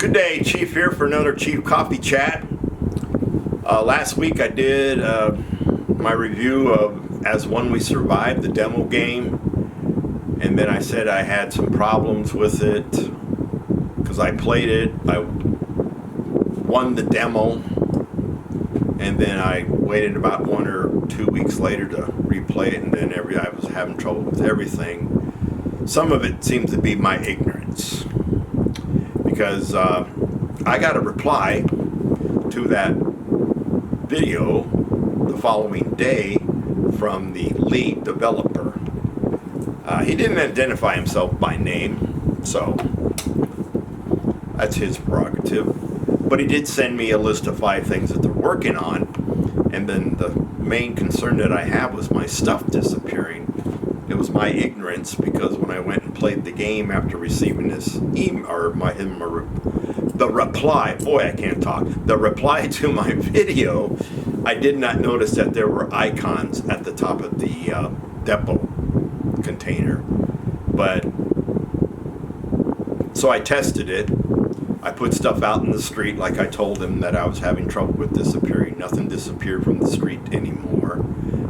Good day, Chief here for another Chief Coffee Chat. Last week I did my review of As One We Survived, the demo game, and then I said I had some problems with it because I played it, I won the demo, and then I waited about 1 or 2 weeks later to replay it, and then I was having trouble with everything. Some of it seems to be my ignorance, because I got a reply to that video the following day from the lead developer. He didn't identify himself by name, so that's his prerogative. But he did send me a list of 5 things that they're working on, and then the main concern that I have was my stuff disappearing. It was my ignorance, because when I went and played the game after receiving this email, or the reply, boy, I can't talk, the reply to my video, I did not notice that there were icons at the top of the depot container. But so I tested it. I put stuff out in the street like I told him that I was having trouble with disappearing. Nothing disappeared from the street anymore.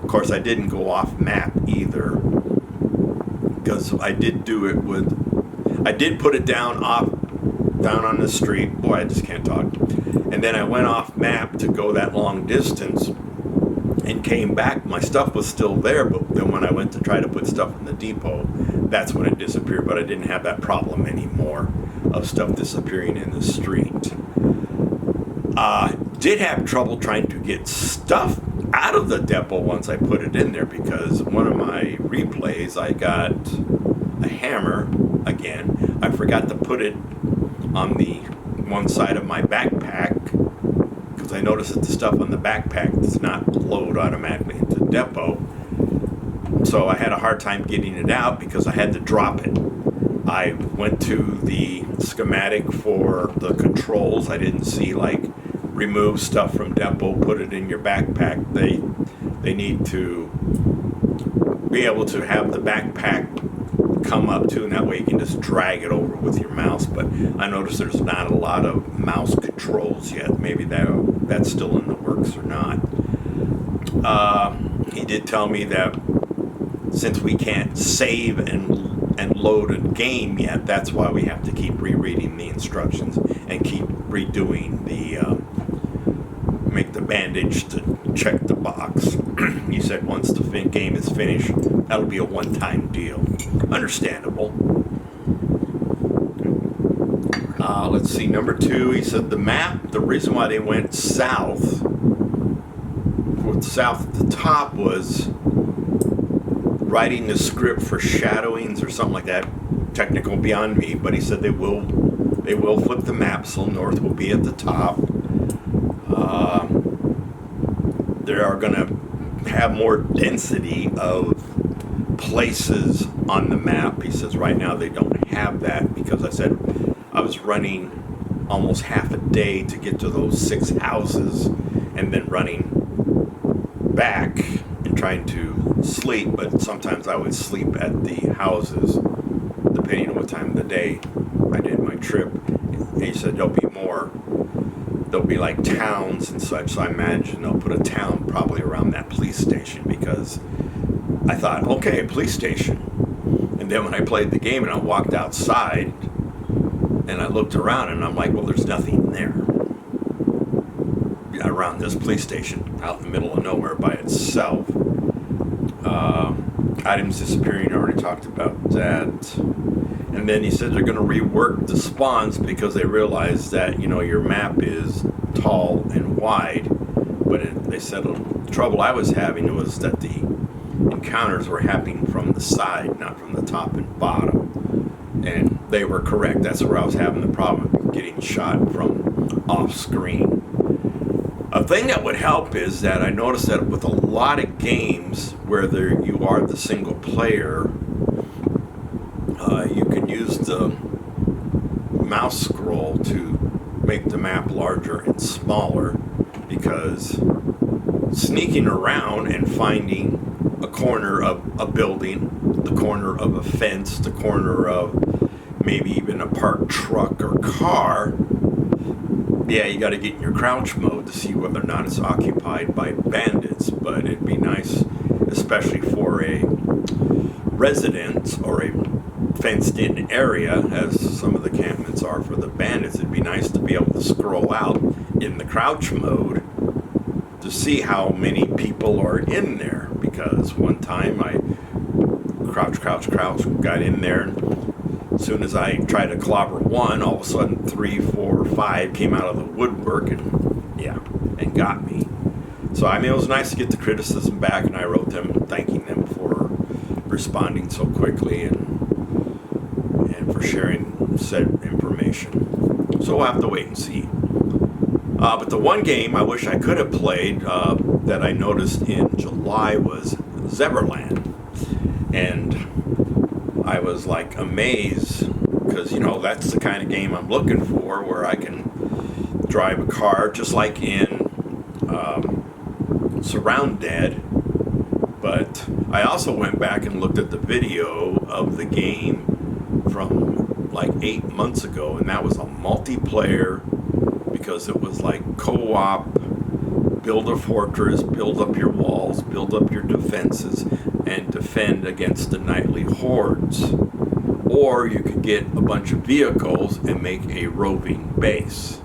Of course, I didn't go off map either, because I did do it with, I did put it down on the street. Boy, I just can't talk. And then I went off map to go that long distance and came back. My stuff was still there, but then when I went to try to put stuff in the depot, that's when it disappeared. But I didn't have that problem anymore of stuff disappearing in the street. Did have trouble trying to get stuff out of the depot once I put it in there, because one of my replays I got a hammer again. I forgot to put it on the one side of my backpack, because I noticed that the stuff on the backpack does not load automatically into the depot. So I had a hard time getting it out because I had to drop it. I went to the schematic for the controls. I didn't see like remove stuff from depot, put it in your backpack. They need to be able to have the backpack come up too, and that way you can just drag it over with your mouse. But I noticed there's not a lot of mouse controls yet. Maybe that's still in the works or not. He did tell me that since we can't save and load a game yet, that's why we have to keep rereading the instructions and keep redoing the make the bandage to check the box. He said once the game is finished, that'll be a one-time deal. Understandable. Let's see, number 2, he said the map, the reason why they went south, with south at the top, was writing the script for shadowings or something like that. Technical beyond me, but he said they will flip the map so north will be at the top. They are going to have more density of places on the map. He says right now they don't have that, because I said I was running almost half a day to get to those 6 houses and then running back and trying to sleep, but sometimes I would sleep at the houses depending on what time of the day I did my trip. And he said there'll be more. There'll be like towns and such, so I imagine they'll put a town probably around that police station, because I thought, okay, police station. And then when I played the game and I walked outside and I looked around and I'm like, well, there's nothing there around this police station out in the middle of nowhere by itself. Items disappearing, I already talked about that. And then he said they're going to rework the spawns, because they realize that, your map is tall and wide. But they said the trouble I was having was that the encounters were happening from the side, not from the top and bottom. And they were correct. That's where I was having the problem, getting shot from off screen. A thing that would help is that I noticed that with a lot of games where you are the single player, you can use the mouse scroll to make the map larger and smaller, because sneaking around and finding a corner of a building, the corner of a fence, the corner of maybe even a parked truck or car, yeah, you got to get in your crouch mode to see whether or not it's occupied by bandits. But it'd be nice, especially for a residence or a fenced-in area, as some of the encampments are for the bandits. It'd be nice to be able to scroll out in the crouch mode to see how many people are in there. Because one time I crouch, got in there, and as soon as I tried to clobber one, all of a sudden 3, 4, 5 came out of the woodwork and got me. So I mean, it was nice to get the criticism back, and I wrote them thanking them for responding so quickly and for sharing said information. So we'll have to wait and see. But the one game I wish I could have played that I noticed in July was Zeverland. And I was like amazed because, you know, that's the kind of game I'm looking for, where I can drive a car just like in Surround Dead. But I also went back and looked at the video of the game from like 8 months ago, and that was a multiplayer, because it was like co-op, build a fortress, build up your walls, build up your defenses, and defend against the nightly hordes. Or you could get a bunch of vehicles and make a roving base.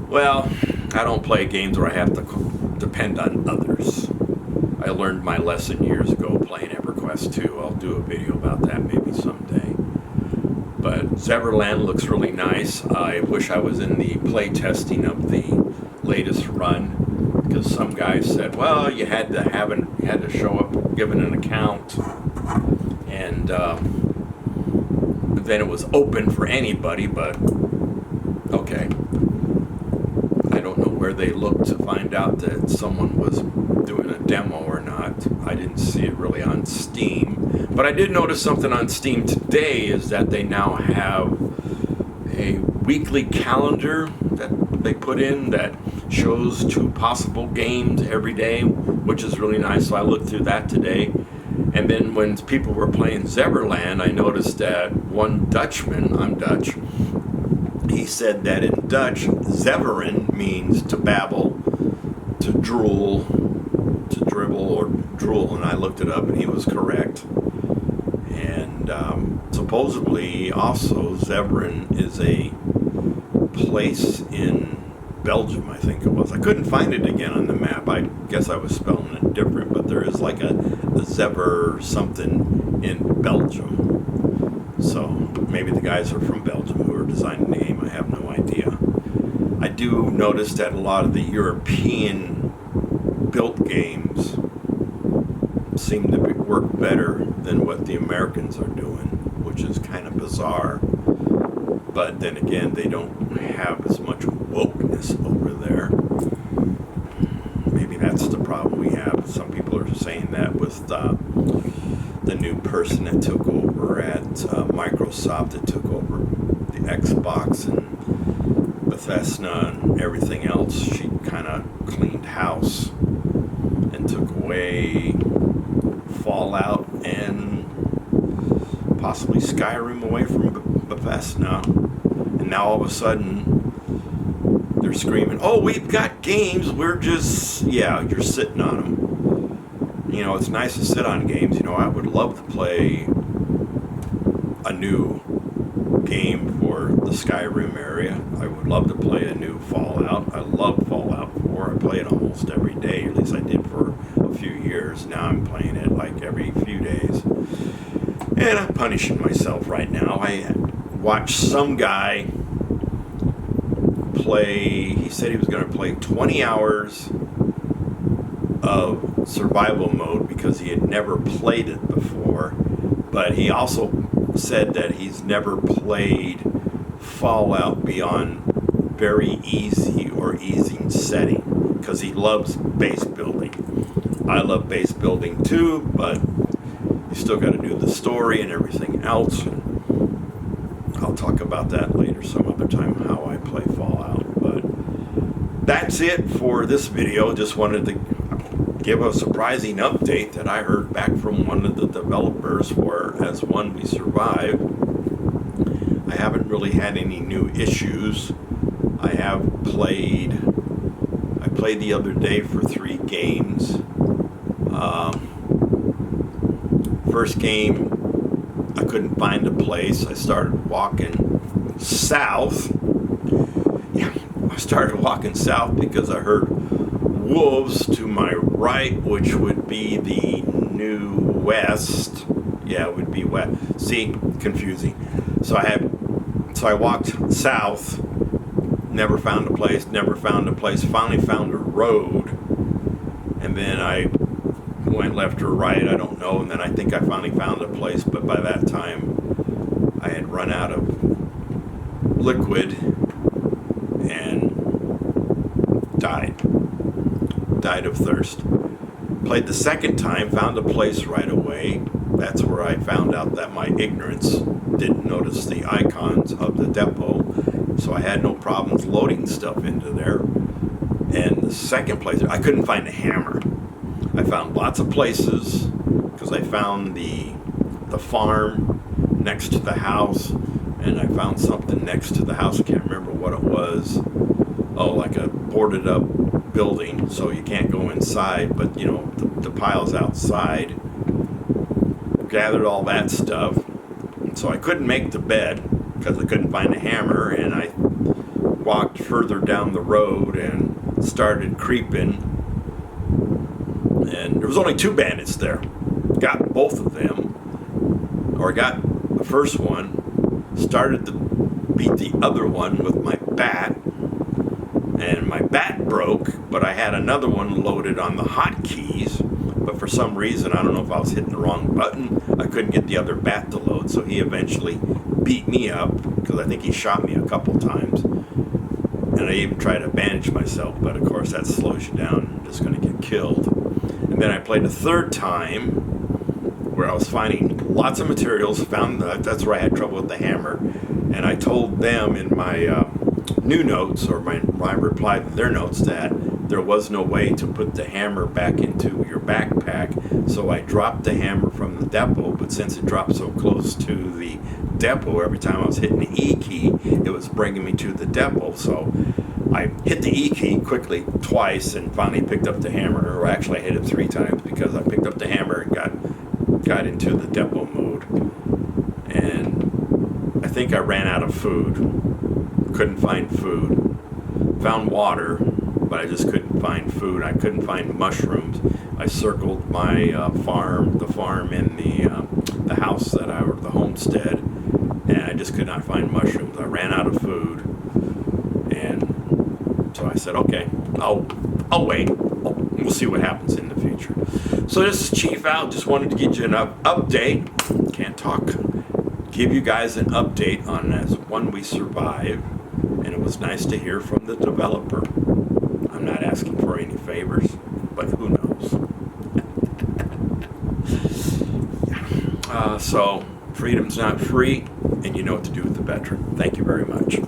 Well, I don't play games where I have to depend on others. I learned my lesson years ago playing EverQuest 2. I'll do a video about that maybe someday. But Zeverland looks really nice. I wish I was in the play testing of the latest run, because some guys said, well, you had to show up given an account, and then it was open for anybody. But okay, I don't know where they looked to find out that someone was doing a demo or not. I didn't see it really on Steam, but I did notice something on Steam today, is that they now have a weekly calendar that they put in that shows 2 possible games every day, which is really nice. So I looked through that today. And then when people were playing Zeverland, I noticed that one Dutchman, I'm Dutch, he said that in Dutch, Zeveren means to babble, to drool, to dribble or drool, and I looked it up and he was correct. And supposedly also Zeveren is a place in Belgium, I think it was. I couldn't find it again on the map. I guess I was spelling it different, but there is like a Zever something in Belgium. So maybe the guys are from Belgium who are designing the game. I have no idea. I do notice that a lot of the European built games seem to work better than what the Americans are doing, which is kind of bizarre. But then again, they don't have as much wokeness over there. Maybe that's the problem we have. Some people are saying that with the new person that took over at Microsoft, that took over the Xbox and Bethesda and everything else. She kind of cleaned house and took away Fallout and possibly Skyrim away from Bethesda. And now all of a sudden they're screaming, oh, we've got games, we're just, yeah, you're sitting on them. You know, it's nice to sit on games. You know, I would love to play a new game for the Skyrim area. I would love to play a new Fallout. I love Fallout 4. I play it almost every day, at least I did for a few years. Now I'm playing it like every few days. And I'm punishing myself right now. I watched some guy play, he said he was going to play 20 hours of survival mode because he had never played it before. But he also said that he's never played Fallout beyond very easy or easy setting because he loves base building. I love base building too, but you still got to do the story and everything else. And I'll talk about that later some other time, how I play Fallout. But that's it for this video. Just wanted to give a surprising update that I heard back from one of the developers for As One We Survive. I haven't really had any new issues. I played the other day for 3 games. First game, I couldn't find a place. I started walking south. Yeah, I started walking south because I heard wolves to my right, which would be the new west. Yeah, it would be west. See, confusing. So I walked south, never found a place, finally found a road, and then I went left or right, I don't know, and then I think I finally found a place, but by that time I had run out of liquid and died of thirst. Played the second time, found a place right away. That's where I found out that my ignorance didn't notice the icons of the depot, so I had no problems loading stuff into there. And the second place, I couldn't find a hammer. I found lots of places because I found the farm next to the house, and I found something next to the house. I can't remember what it was. Oh, like a boarded up building, so you can't go inside, but you know, the piles outside. Gathered all that stuff, and so I couldn't make the bed because I couldn't find a hammer, and I walked further down the road and started creeping, and there was only 2 bandits there. Got both of them, or got the first one, started to beat the other one with my bat, and my bat broke, but I had another one loaded on the hotkeys, but for some reason, I don't know if I was hitting the wrong button, I couldn't get the other bat to load, so he eventually beat me up, because I think he shot me a couple times, and I even tried to bandage myself, but of course that slows you down, I'm just going to get killed. And then I played a third time, where I was finding lots of materials, that's where I had trouble with the hammer, and I told them in my new notes, or my reply to their notes, that there was no way to put the hammer back into your backpack, so I dropped the hammer from the depot, but since it dropped so close to the depot, every time I was hitting the E key, it was bringing me to the depot, so I hit the E key quickly twice and finally picked up the hammer, or actually I hit it 3 times because I picked up the hammer and got into the depot mode, and I think I ran out of food, couldn't find food, found water, but I just couldn't find food. I couldn't find mushrooms. I circled my the farm and the house the homestead, and I just could not find mushrooms. I ran out of food, and so I said, okay, I'll wait. We'll see what happens in the future. So this is Chief Al. Just wanted to get you an update. Can't talk. Give you guys an update on as one we survived, and it was nice to hear from the developer. I'm not asking for any favors, but who knows? So freedom's not free, and you know what to do with the veteran. Thank you very much.